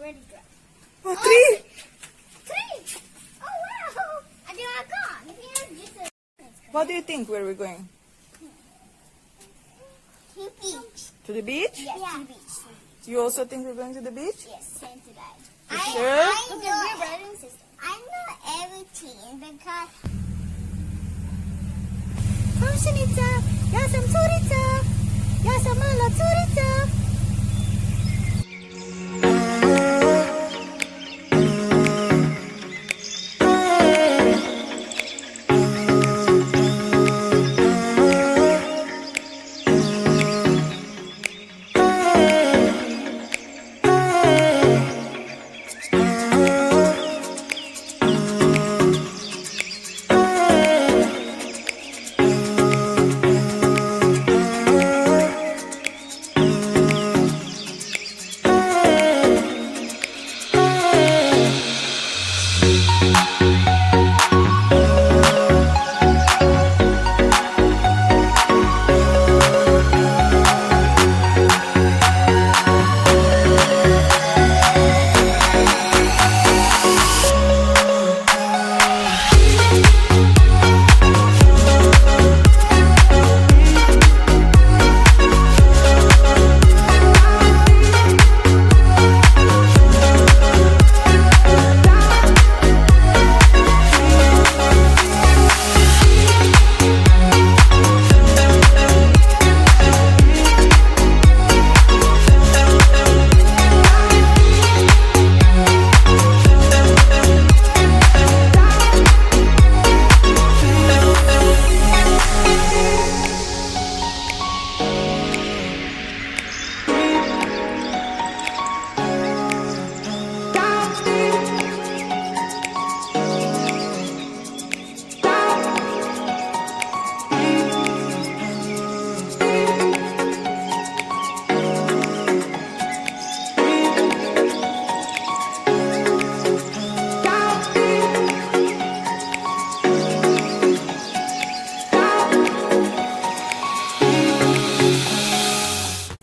already dry. Oh, three. Three! Oh, wow! And then I got. Here's just a... What do you think where we're going? To the beach. To the beach? Yes, to the beach. You also think we're going to the beach? Yes, same to that. You sure? Because we're brother and sister. I know everything because... Komshinitsa, yasam tsuritsa, yasamala tsuritsa.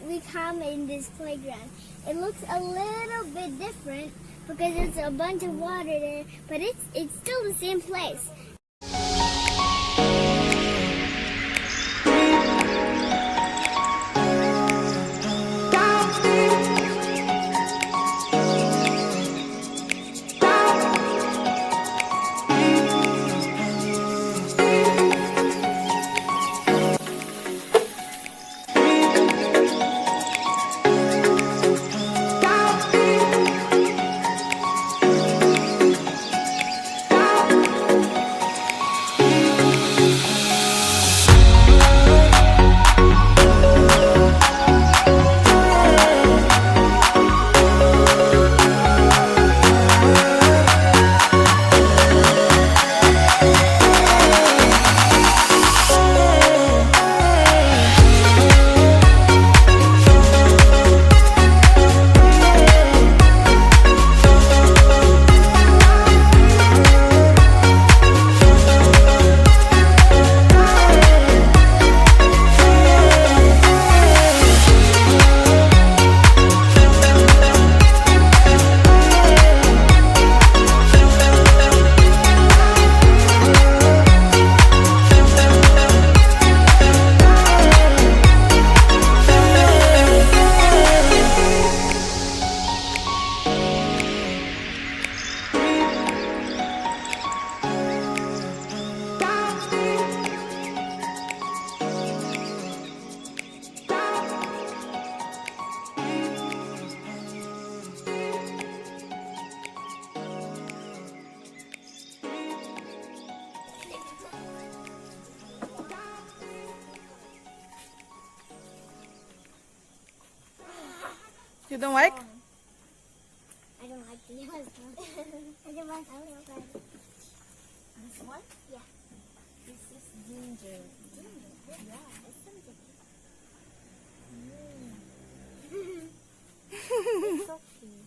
We come in this playground. It looks a little bit different because there's a bunch of water there, but it's still the same place. You don't like? I don't like the yellow one. I don't like the one. This one? Yeah. This is ginger. Yeah, it's something. It's so cute.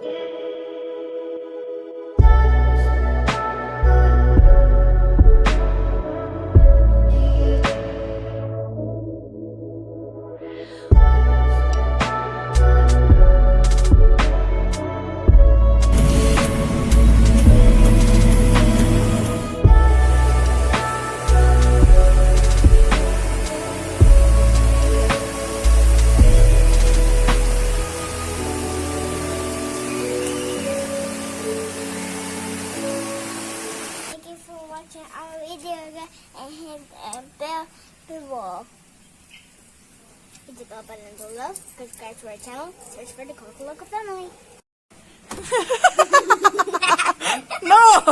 Thank you for watching our video and hit the bell below. Hit the bell button below. Subscribe to our channel. Search for the Coco Loco family. No!